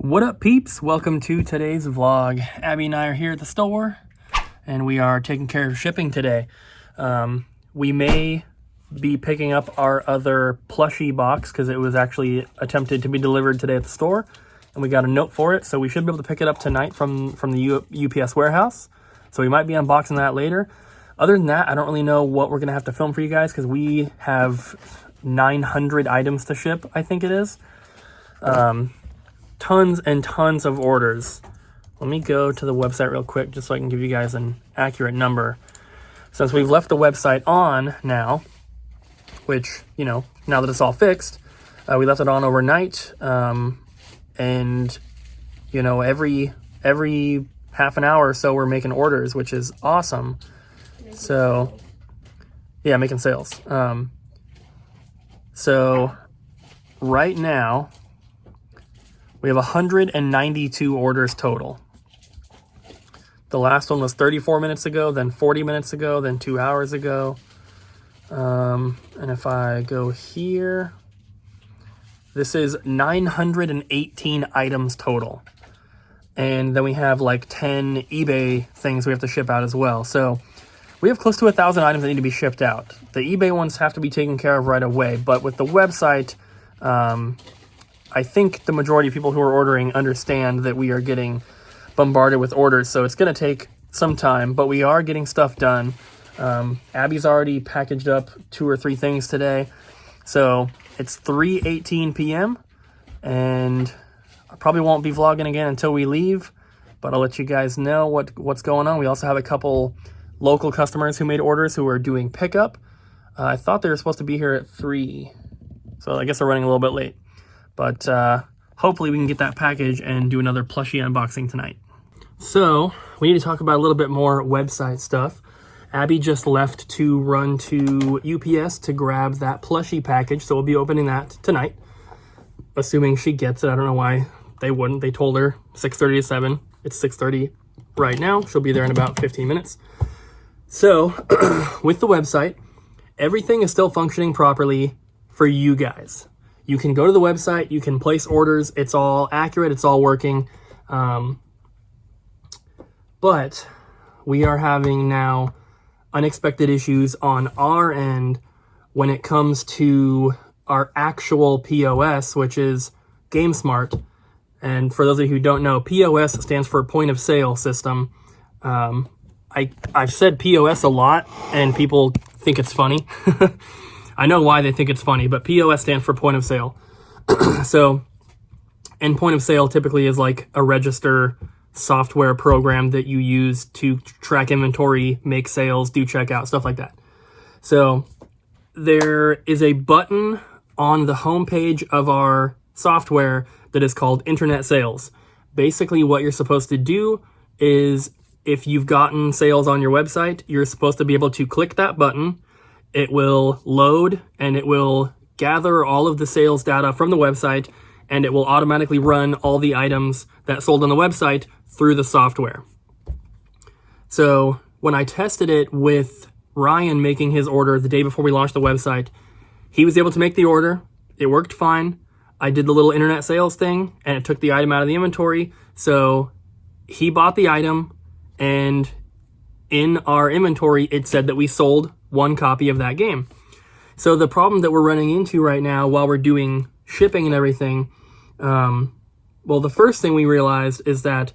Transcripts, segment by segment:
What up, peeps? Welcome to today's vlog. Abby and I are here at the store and we are taking care of shipping today. We may be picking up our other Plushie box because it was actually attempted to be delivered today at the store and we got a note for it, so we should be able to pick it up tonight from the UPS warehouse. So we might be unboxing that later. Other than that, I don't really know what we're gonna have to film for you guys because we have 900 items to ship, I think it is. Tons and tons of orders. Let me go to the website real quick just so I can give you guys an accurate number. Since we've left the website on now, which, you know, now that it's all fixed, we left it on overnight. And, you know, every half an hour or so we're making orders, which is awesome. So, yeah, making sales. So, right now, we have 192 orders total. The last one was 34 minutes ago, then 40 minutes ago, then 2 hours ago. And if I go here, this is 918 items total. And then we have like 10 eBay things we have to ship out as well. So we have close to 1,000 items that need to be shipped out. The eBay ones have to be taken care of right away, but with the website, I think the majority of people who are ordering understand that we are getting bombarded with orders, so it's going to take some time, but we are getting stuff done. Abby's already packaged up 2 or 3 things today, so it's 3:18 p.m., and I probably won't be vlogging again until we leave, but I'll let you guys know what's going on. We also have a couple local customers who made orders who are doing pickup. I thought they were supposed to be here at 3, so I guess they're running a little bit late. But hopefully we can get that package and do another Plushie unboxing tonight. So we need to talk about a little bit more website stuff. Abby just left to run to UPS to grab that Plushie package, so we'll be opening that tonight, assuming she gets it. I don't know why they wouldn't. They told her 6:30 to 7. It's 6:30 right now. She'll be there in about 15 minutes. So with the website, everything is still functioning properly for you guys. You can go to the website, you can place orders, it's all accurate, it's all working. But we are having now unexpected issues on our end when it comes to our actual POS, which is GameSmart. And for those of you who don't know, POS stands for Point of Sale System. I've said POS a lot and people think it's funny. I know why they think it's funny, but POS stands for point of sale. So, and point of sale typically is like a register software program that you use to track inventory, make sales, do checkout, stuff like that. So there is a button on the homepage of our software that is called Internet Sales. Basically what you're supposed to do is if you've gotten sales on your website, you're supposed to be able to click that button. It will load and it will gather all of the sales data from the website and it will automatically run all the items that sold on the website through the software. So when I tested it with Ryan making his order the day before we launched the website, he was able to make the order. It worked fine. I did the little internet sales thing and it took the item out of the inventory. So he bought the item and in our inventory, it said that we sold 1 copy of that game. So the problem that we're running into right now while we're doing shipping and everything, well, the first thing we realized is that,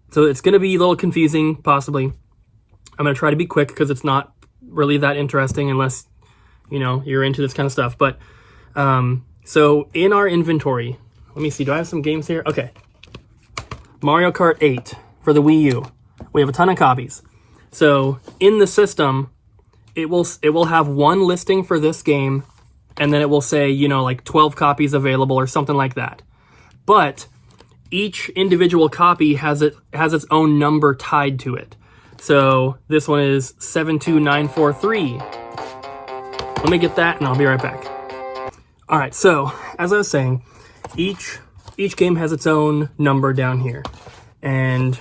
so it's going to be a little confusing, possibly. I'm going to try to be quick because it's not really that interesting unless, you know, you're into this kind of stuff. But, so in our inventory, let me see, do I have some games here? Okay. Mario Kart 8 for the Wii U. We have a ton of copies. So in the system, it will have 1 listing for this game, and then it will say, you know, like 12 copies available or something like that. But each individual copy has its own number tied to it. So this one is 72943. Let me get that and I'll be right back. All right, so as I was saying, each game has its own number down here. And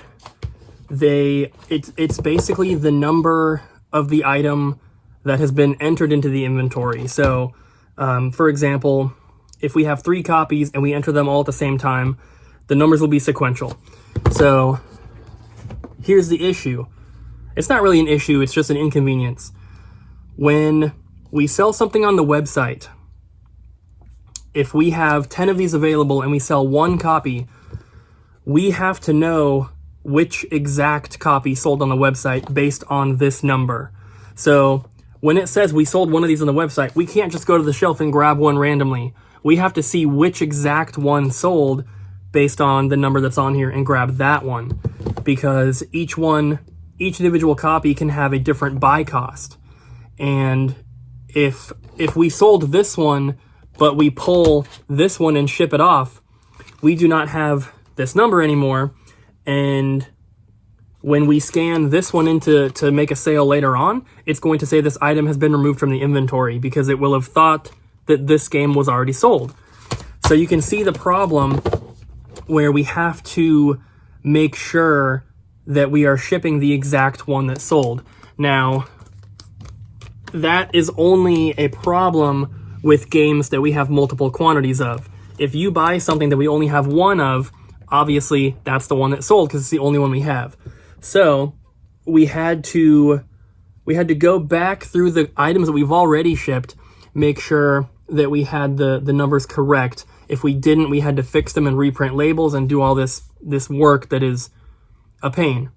it's basically the number of the item that has been entered into the inventory. So, for example, if we have 3 copies and we enter them all at the same time, the numbers will be sequential. So here's the issue. It's not really an issue, it's just an inconvenience. When we sell something on the website, if we have 10 of these available and we sell 1 copy, we have to know which exact copy sold on the website based on this number. So when it says we sold one of these on the website, we can't just go to the shelf and grab one randomly. We have to see which exact one sold based on the number that's on here and grab that one, because each individual copy can have a different buy cost. And if we sold this one, but we pull this one and ship it off, we do not have this number anymore. And when we scan this one to make a sale later on, it's going to say this item has been removed from the inventory because it will have thought that this game was already sold. So you can see the problem where we have to make sure that we are shipping the exact one that sold. Now, that is only a problem with games that we have multiple quantities of. If you buy something that we only have 1 of, obviously that's the one that sold because it's the only one we have. So we had to go back through the items that we've already shipped, make sure that we had the numbers correct. If we didn't, we had to fix them and reprint labels and do all this work that is a pain.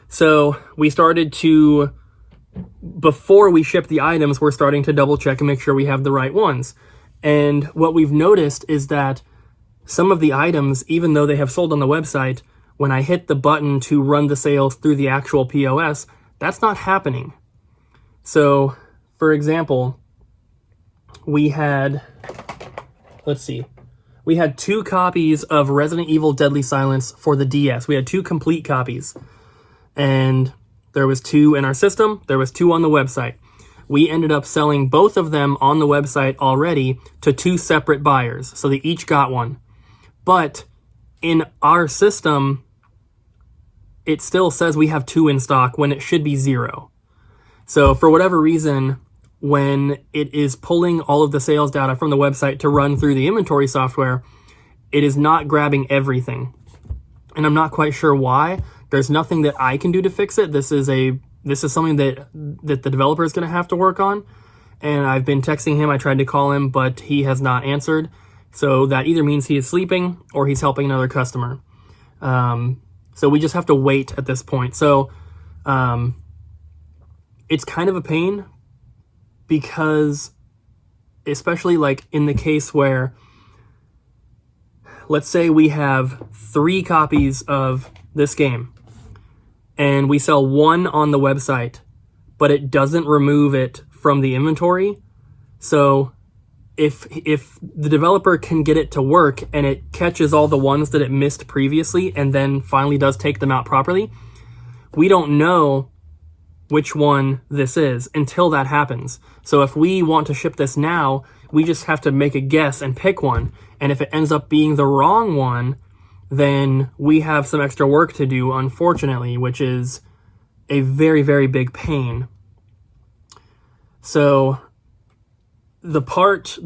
So we started to, before we ship the items, we're starting to double check and make sure we have the right ones. And what we've noticed is that some of the items, even though they have sold on the website, when I hit the button to run the sales through the actual POS, that's not happening. So, for example, we had 2 copies of Resident Evil Deadly Silence for the DS. We had 2 complete copies. And there was 2 in our system, there was 2 on the website. We ended up selling both of them on the website already to 2 separate buyers, so they each got one. But in our system, it still says we have 2 in stock when it should be 0. So for whatever reason, when it is pulling all of the sales data from the website to run through the inventory software, it is not grabbing everything. And I'm not quite sure why. There's nothing that I can do to fix it. This is something that the developer is going to have to work on. And I've been texting him. I tried to call him, but he has not answered. So that either means he is sleeping or he's helping another customer. So we just have to wait at this point. So it's kind of a pain because, especially like in the case where, let's say we have 3 copies of this game and we sell 1 on the website, but it doesn't remove it from the inventory. So if the developer can get it to work and it catches all the ones that it missed previously and then finally does take them out properly, we don't know which one this is until that happens. So if we want to ship this now, we just have to make a guess and pick one. And if it ends up being the wrong one, then we have some extra work to do, unfortunately, which is a very, very big pain. So the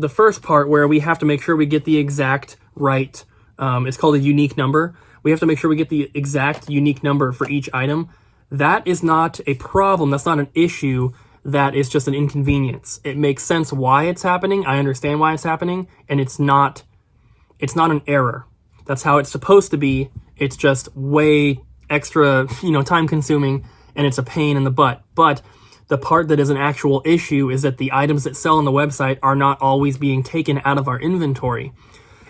first part where we have to make sure we get the exact right, it's called a unique number. We have to make sure we get the exact unique number for each item. That is not a problem. That's not an issue. That is just an inconvenience. It makes sense why it's happening. I understand why it's happening, and it's not an error. That's how it's supposed to be. It's just way extra, time consuming, and it's a pain in the butt. But the part that is an actual issue is that the items that sell on the website are not always being taken out of our inventory.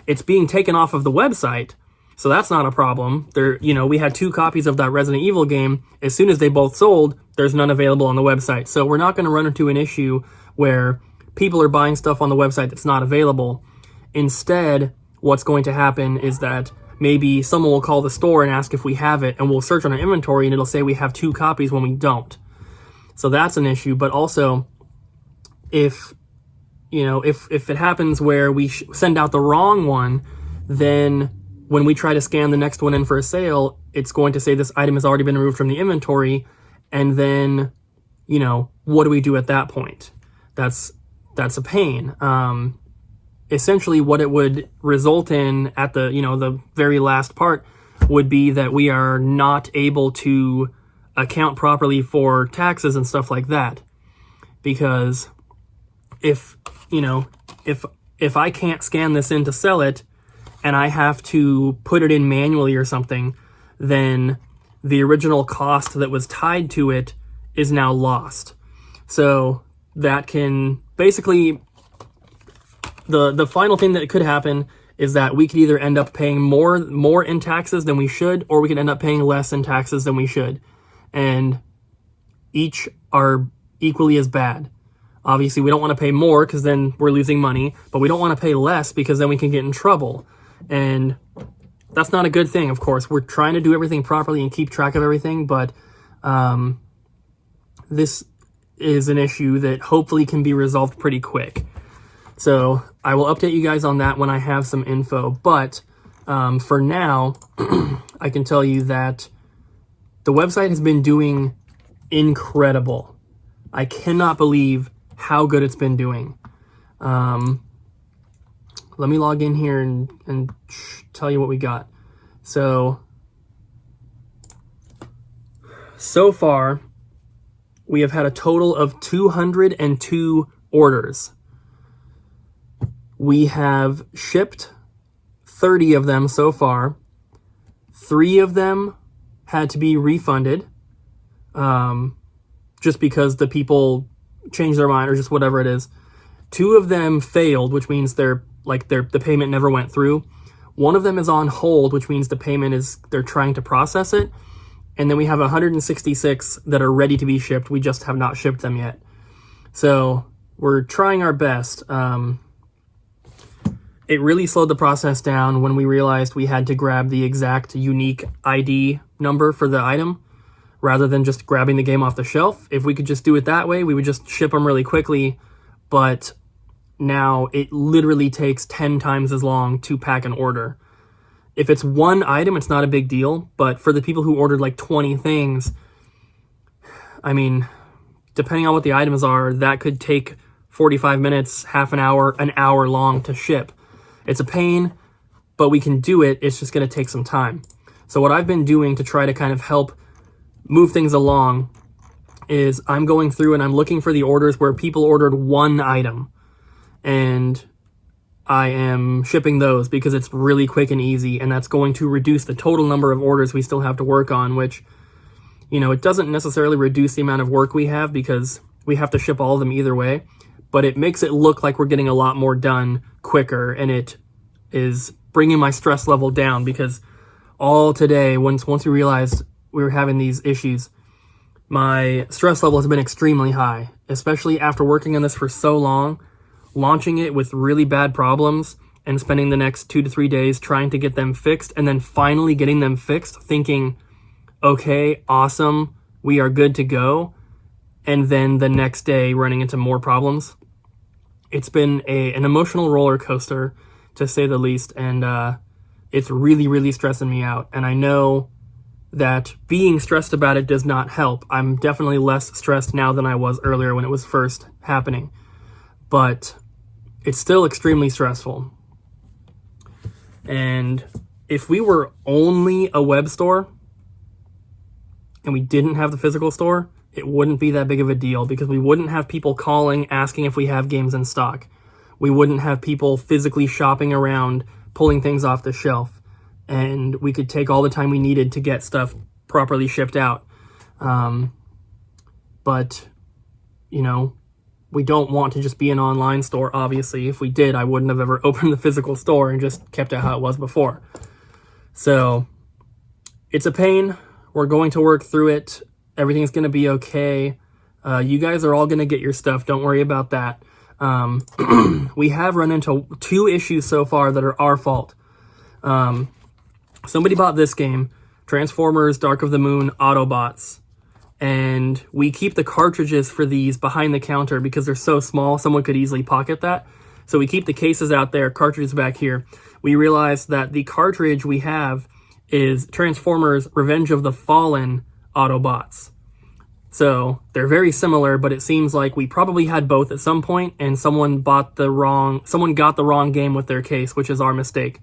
It's being taken off of the website, so that's not a problem. We had 2 copies of that Resident Evil game. As soon as they both sold, there's none available on the website. So we're not going to run into an issue where people are buying stuff on the website that's not available. Instead, what's going to happen is that maybe someone will call the store and ask if we have it, and we'll search on our inventory and it'll say we have 2 copies when we don't. So that's an issue. But also, if it happens where we send out the wrong one, then when we try to scan the next one in for a sale, it's going to say this item has already been removed from the inventory. And then, what do we do at that point? That's a pain. essentially what it would result in at the, the very last part would be that we are not able to account properly for taxes and stuff like that. Because if I can't scan this in to sell it and I have to put it in manually or something, then the original cost that was tied to it is now lost. So that can basically, the final thing that could happen is that we could either end up paying more in taxes than we should, or we could end up paying less in taxes than we should. And each are equally as bad. Obviously, we don't want to pay more because then we're losing money, but we don't want to pay less because then we can get in trouble. And that's not a good thing, of course. We're trying to do everything properly and keep track of everything, but this is an issue that hopefully can be resolved pretty quick. So I will update you guys on that when I have some info. But for now, I can tell you that the website has been doing incredible. I cannot believe how good it's been doing. Let me log in here and tell you what we got. So far, we have had a total of 202 orders. We have shipped 30 of them so far. 3 of them had to be refunded, just because the people changed their mind or just whatever it is. 2 of them failed, which means the payment never went through. 1 of them is on hold, which means the payment they're trying to process it. And then we have 166 that are ready to be shipped. We just have not shipped them yet. So we're trying our best. It really slowed the process down when we realized we had to grab the exact unique ID number for the item rather than just grabbing the game off the shelf. If we could just do it that way, we would just ship them really quickly. But now it literally takes 10 times as long to pack an order. If it's one item, it's not a big deal. But for the people who ordered like 20 things, I mean, depending on what the items are, that could take 45 minutes, half an hour long to ship. It's a pain, but we can do it. It's just going to take some time. So what I've been doing to try to kind of help move things along is I'm going through and I'm looking for the orders where people ordered 1 item. And I am shipping those because it's really quick and easy, and that's going to reduce the total number of orders we still have to work on, which, it doesn't necessarily reduce the amount of work we have because we have to ship all of them either way, but it makes it look like we're getting a lot more done quicker, and it is bringing my stress level down because all today, once we realized we were having these issues, my stress level has been extremely high, especially after working on this for so long. Launching it with really bad problems and spending the next 2 to 3 days trying to get them fixed, and then finally getting them fixed, thinking, okay, awesome, we are good to go, and then the next day running into more problems. It's been an emotional roller coaster, to say the least, and it's really, really stressing me out. And I know that being stressed about it does not help. I'm definitely less stressed now than I was earlier when it was first happening. But it's still extremely stressful. And if we were only a web store and we didn't have the physical store, it wouldn't be that big of a deal because we wouldn't have people calling asking if we have games in stock. We wouldn't have people physically shopping around, pulling things off the shelf. And we could take all the time we needed to get stuff properly shipped out. But, we don't want to just be an online store, obviously. If we did, I wouldn't have ever opened the physical store and just kept it how it was before. So, it's a pain. We're going to work through it. Everything's going to be okay. You guys are all going to get your stuff. Don't worry about that. We have run into 2 issues so far that are our fault. Somebody bought this game, Transformers Dark of the Moon Autobots. And we keep the cartridges for these behind the counter because they're so small, someone could easily pocket that. So we keep the cases out there, cartridges back here. We realized that the cartridge we have is Transformers Revenge of the Fallen Autobots. So they're very similar, but it seems like we probably had both at some point, and someone got the wrong game with their case, which is our mistake.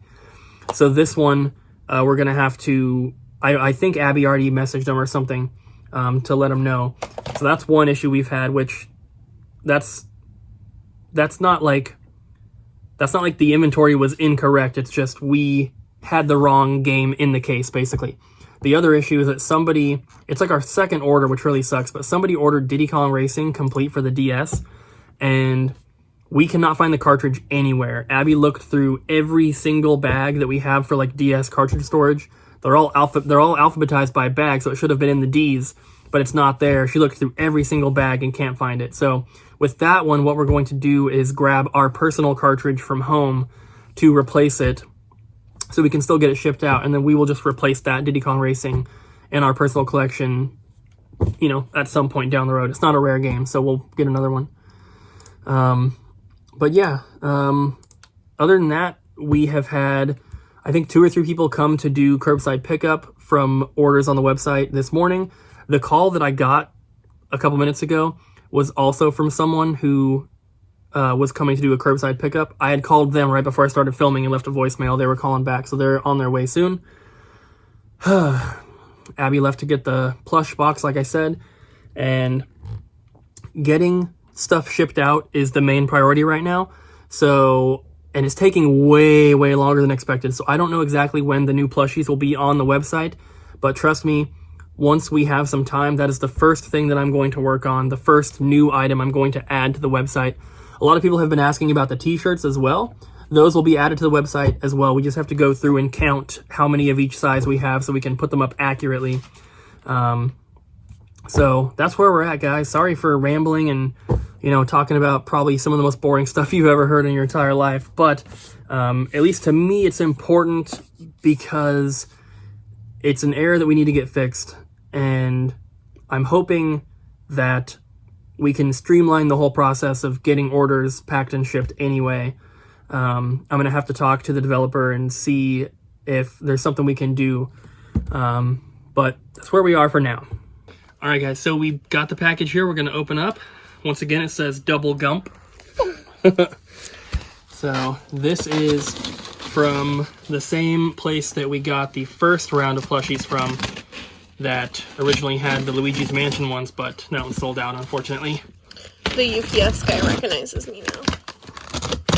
So this one, we're gonna have to. I think Abby already messaged them or something to let them know. So that's one issue we've had, which that's not like the inventory was incorrect. It's just we had the wrong game in the case, basically. The other issue is that it's like our second order, which really sucks, but somebody ordered Diddy Kong Racing complete for the DS, and we cannot find the cartridge anywhere. Abby looked through every single bag that we have for like DS cartridge storage. They're all alphabetized by bag, so it should have been in the Ds, but it's not there. She looked through every single bag and can't find it. So with that one, what we're going to do is grab our personal cartridge from home to replace it, so we can still get it shipped out, and then we will just replace that Diddy Kong Racing in our personal collection, at some point down the road. It's not a rare game, so we'll get another one. But yeah, other than that, we have had, I think, 2 or 3 people come to do curbside pickup from orders on the website this morning. The call that I got a couple minutes ago was also from someone who was coming to do a curbside pickup. I had called them right before I started filming and left a voicemail. They were calling back, so they're on their way soon. Abby left to get the plush box, like I said, and getting stuff shipped out is the main priority right now. So, and it's taking way, way longer than expected. So I don't know exactly when the new plushies will be on the website, but trust me, once we have some time, that is the first thing that I'm going to work on, the first new item I'm going to add to the website. A lot of people have been asking about the t-shirts as well. Those will be added to the website as well. We just have to go through and count how many of each size we have so we can put them up accurately. So that's where we're at, guys. Sorry for rambling and, talking about probably some of the most boring stuff you've ever heard in your entire life. But at least to me, it's important because it's an error that we need to get fixed. And I'm hoping that we can streamline the whole process of getting orders packed and shipped anyway. I'm going to have to talk to the developer and see if there's something we can do. But that's where we are for now. All right, guys, so we got the package here. We're going to open up. Once again, it says double gump. So this is from the same place that we got the first round of plushies from, that originally had the Luigi's Mansion ones, but that one's sold out, unfortunately. The UPS guy recognizes me now.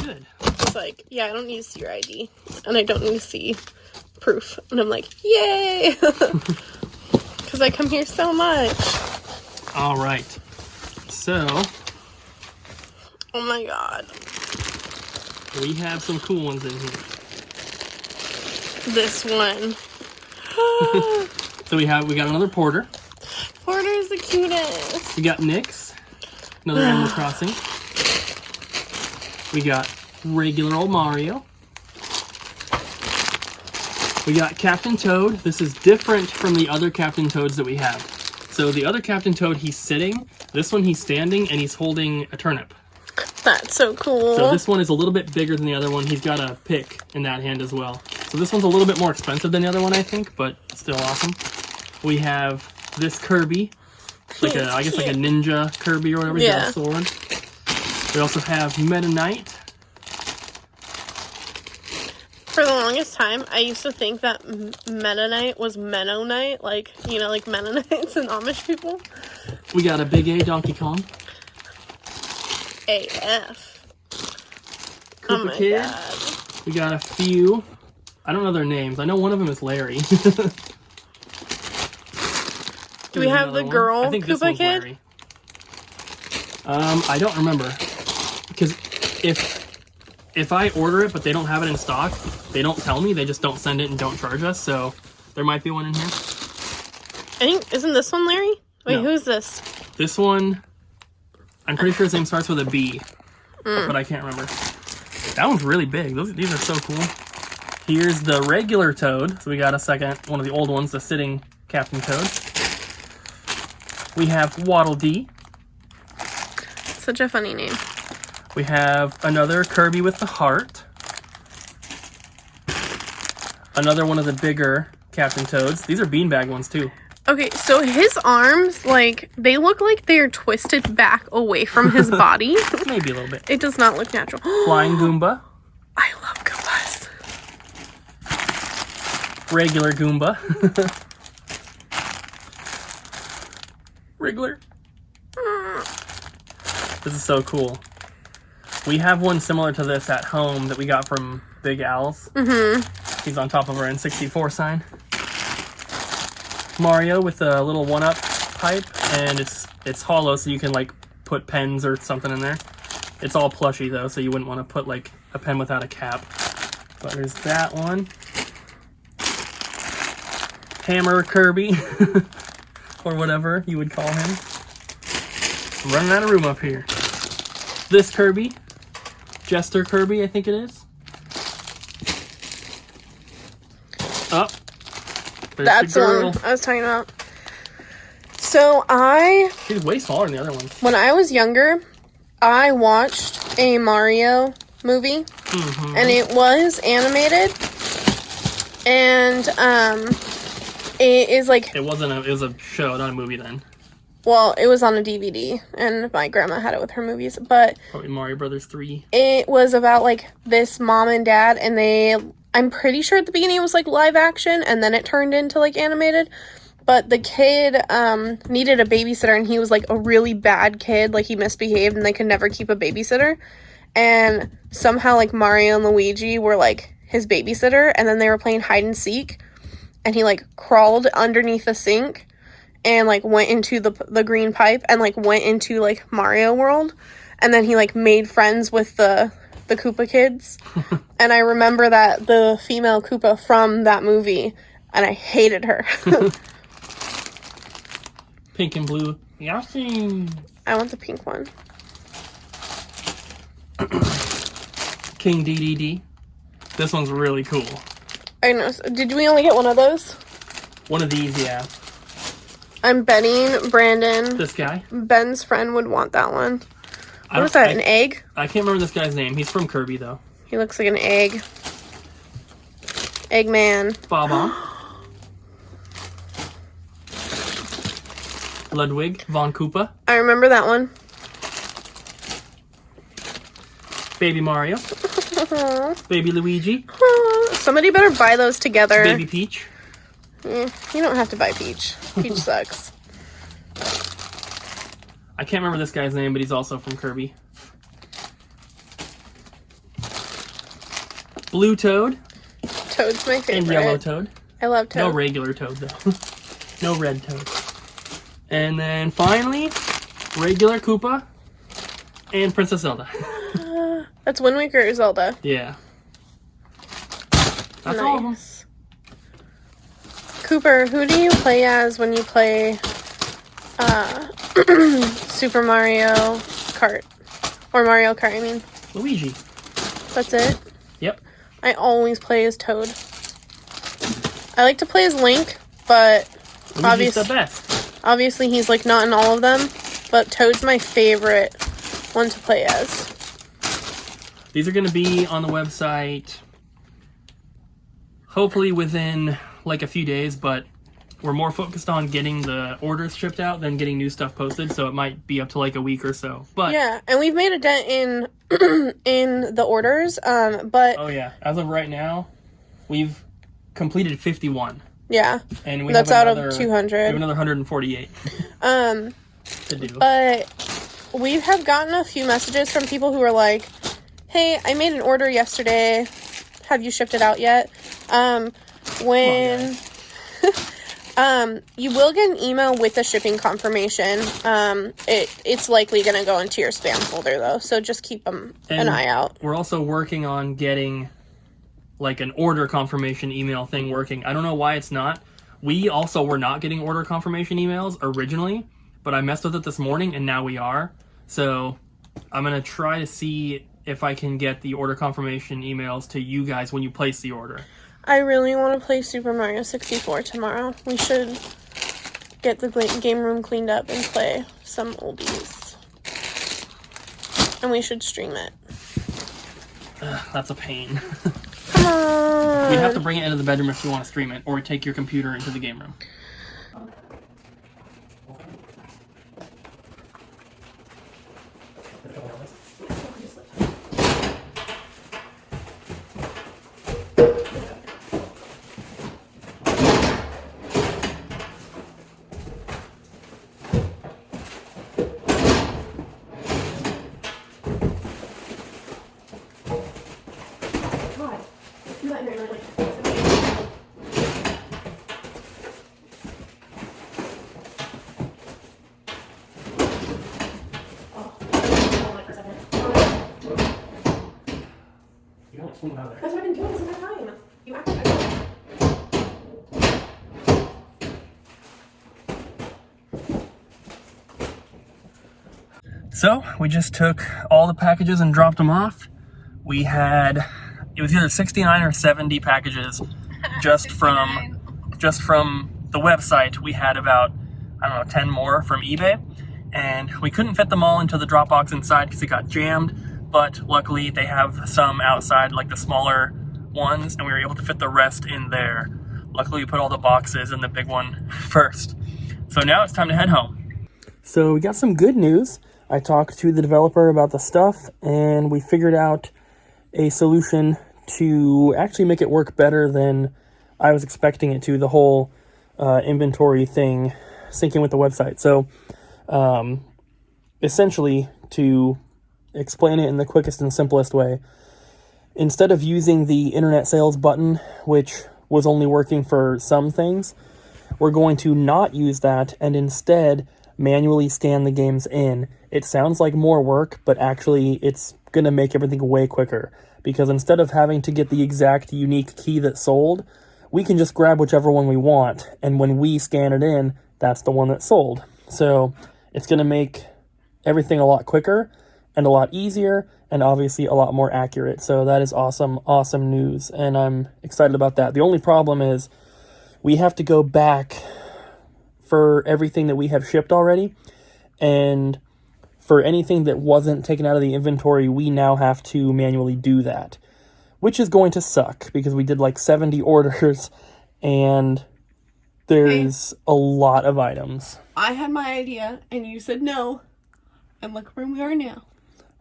Good. It's like, yeah, I don't need to see your ID, and I don't need to see proof. And I'm like, yay! Because I come here so much. All right. So. Oh my god. We have some cool ones in here. This one. So we got another Porter. Porter's the cutest. We got Nyx, another Animal Crossing. We got regular old Mario. We got Captain Toad. This is different from the other Captain Toads that we have. So the other Captain Toad, he's sitting. This one, he's standing, and he's holding a turnip. That's so cool. So this one is a little bit bigger than the other one. He's got a pick in that hand as well. So this one's a little bit more expensive than the other one, I think, but still awesome. We have this Kirby, like I guess like a ninja Kirby or whatever. He's got a sword. We also have Meta Knight. For the longest time, I used to think that Meta Knight was Mennonite, like Mennonites and Amish people. We got a Big A Donkey Kong. AF. Koopa Oh my Kid. god. We got a few. I don't know their names. I know one of them is Larry. Do we have the girl I think this Koopa one's Kid? Larry. I don't remember. Because if I order it but they don't have it in stock, they don't tell me. They just don't send it and don't charge us. So there might be one in here. I think, isn't this one Larry? Wait, No. who's this? This one, I'm pretty sure his name starts with a B, but I can't remember. That one's really big. These are so cool. Here's the regular Toad. So we got a second, one of the old ones, the sitting Captain Toad. We have Waddle Dee. Such a funny name. We have another Kirby with the heart. Another one of the bigger Captain Toads. These are beanbag ones too. Okay, so his arms, like, they look like they're twisted back away from his body. Maybe a little bit. It does not look natural. Flying Goomba. I love Goombas. Regular Goomba. Wriggler. This is so cool. We have one similar to this at home that we got from Big Al's. Mm-hmm. He's on top of our N64 sign. Mario with a little 1-up pipe, and it's hollow, so you can like put pens or something in there. It's all plushy though, so you wouldn't want to put like a pen without a cap. But there's that one. Hammer Kirby, or whatever you would call him. I'm running out of room up here. This Kirby, Jester Kirby, I think it is. Oh. That's the one I was talking about. So she's way smaller than the other ones. When I was younger, I watched a Mario movie, and it was animated, and it is like... It was a show, not a movie then. Well, it was on a DVD, and my grandma had it with her movies, but... Probably Mario Brothers 3. It was about, like, this mom and dad, and I'm pretty sure at the beginning it was, like, live action, and then it turned into, like, animated. But the kid needed a babysitter, and he was, like, a really bad kid. Like, he misbehaved, and they could never keep a babysitter. And somehow, like, Mario and Luigi were, like, his babysitter, and then they were playing hide and seek. And he, like, crawled underneath the sink and, like, went into the green pipe and, like, went into, like, Mario World. And then he, like, made friends with the Koopa kids. And I remember that the female Koopa from that movie, and I hated her. Pink and blue. Yoshi. I want the pink one. King DDD. This one's really cool. I know. Did we only get one of those? One of these, yeah. I'm betting Brandon. This guy? Ben's friend would want that one. What is that, an egg? I can't remember this guy's name. He's from Kirby, though. He looks like an egg. Eggman. Baba. Ludwig von Koopa. I remember that one. Baby Mario. Baby Luigi. Somebody better buy those together. Baby Peach. You don't have to buy Peach. Peach sucks. I can't remember this guy's name, but he's also from Kirby. Blue Toad. Toad's my favorite. And Yellow Toad. I love Toad. No regular Toad, though. No red Toad. And then finally, regular Koopa and Princess Zelda. That's Wind Waker or Zelda? Yeah. That's all of them. Cooper, who do you play as when you play Super Mario Kart? Or Mario Kart, I mean. Luigi. That's it? Yep. I always play as Toad. I like to play as Link, but Luigi's the best. Obviously he's like not in all of them, but Toad's my favorite one to play as. These are going to be on the website hopefully within like a few days, but we're more focused on getting the orders shipped out than getting new stuff posted, so it might be up to like a week or so. But yeah, and we've made a dent in in the orders, but oh yeah, as of right now, we've completed 51. Yeah, and we that's have out of 200. We have another 148 to do. But we have gotten a few messages from people who are like, "Hey, I made an order yesterday. Have you shipped it out yet?" When you will get an email with a shipping confirmation. It's likely going to go into your spam folder though, so just keep an eye out. We're also working on getting like an order confirmation email thing working. I don't know why it's not. We also were not getting order confirmation emails originally, but I messed with it this morning and now we are. So I'm going to try to see if I can get the order confirmation emails to you guys when you place the order. I really want to play Super Mario 64 tomorrow. We should get the game room cleaned up and play some oldies. And we should stream it. That's a pain. Come on! You have to bring it into the bedroom if you want to stream it, or take your computer into the game room. That's what I've been doing this entire time. You act like I So we just took all the packages and dropped them off. We had, it was either 69 or 70 packages just from the website. We had about, I don't know, 10 more from eBay, and we couldn't fit them all into the drop box inside because it got jammed. But luckily they have some outside, like the smaller ones, and we were able to fit the rest in there. Luckily we put all the boxes in the big one first. So now it's time to head home. So we got some good news. I talked to the developer about the stuff, and we figured out a solution to actually make it work better than I was expecting it to, the whole inventory thing syncing with the website. So essentially, to explain it in the quickest and simplest way, instead of using the internet sales button, which was only working for some things, we're going to not use that and instead manually scan the games in. It sounds like more work, but actually it's going to make everything way quicker, because instead of having to get the exact unique key that sold, we can just grab whichever one we want, and when we scan it in, that's the one that sold. So it's going to make everything a lot quicker and a lot easier, and obviously a lot more accurate. So that is awesome news, and I'm excited about that. The only problem is we have to go back for everything that we have shipped already, and for anything that wasn't taken out of the inventory, we now have to manually do that, which is going to suck because we did like 70 orders, and there's a lot of items. I had my idea, and you said no, and look where we are now.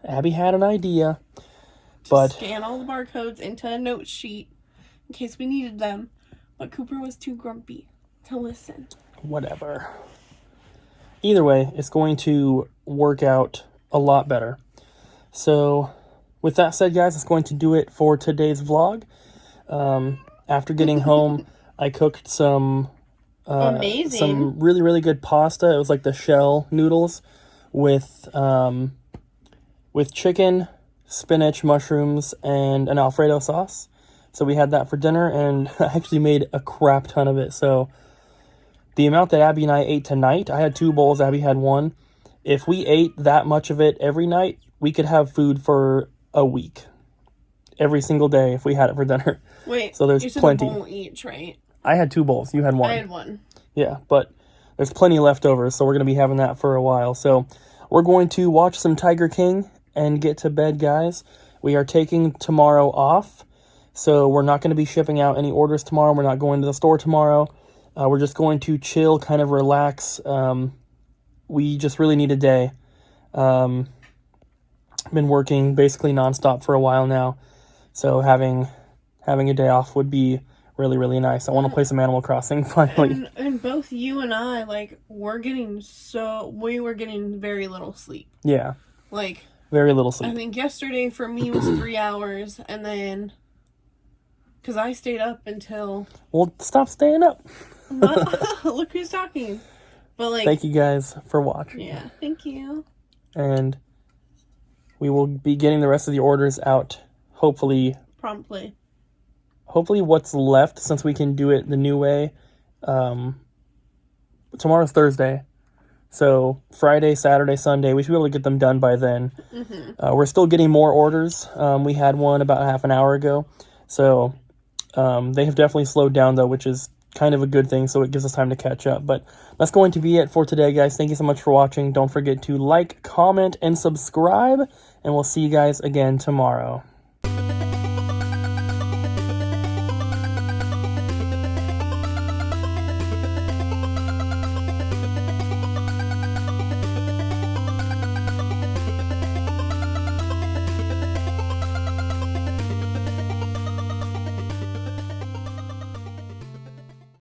Abby had an idea, but scan all the barcodes into a note sheet in case we needed them, but Cooper was too grumpy to listen. Whatever. Either way, it's going to work out a lot better. So, with that said, guys, it's going to do it for today's vlog. After getting home, I cooked some really, really good pasta. It was like the shell noodles with chicken, spinach, mushrooms, and an Alfredo sauce. So we had that for dinner, and I actually made a crap ton of it. So the amount that Abby and I ate tonight, I had 2 bowls, Abby had 1. If we ate that much of it every night, we could have food for a week. Every single day if we had it for dinner. Wait, so there's you said plenty. A bowl each, right? I had 2 bowls. You had 1. I had 1. Yeah, but there's plenty left over, so we're going to be having that for a while. So we're going to watch some Tiger King and get to bed, guys. We are taking tomorrow off, so we're not going to be shipping out any orders tomorrow. We're not going to the store tomorrow. We're just going to chill, kind of relax. We just really need a day. Been working basically nonstop for a while now, so having a day off would be really, really nice. I want to play some Animal Crossing finally. And both you and I, like, we were getting very little sleep. Yeah. Like, very little sleep. I think yesterday for me was 3 hours, and then, because I stayed up until... Well, stop staying up. Look who's talking. But, like... Thank you guys for watching. Yeah, thank you. And we will be getting the rest of the orders out, hopefully. Promptly. Hopefully what's left, since we can do it the new way. Tomorrow's Thursday. So Friday, Saturday, Sunday, we should be able to get them done by then. Mm-hmm. We're still getting more orders. We had one about half an hour ago. So they have definitely slowed down, though, which is kind of a good thing. So it gives us time to catch up. But that's going to be it for today, guys. Thank you so much for watching. Don't forget to like, comment, and subscribe. And we'll see you guys again tomorrow.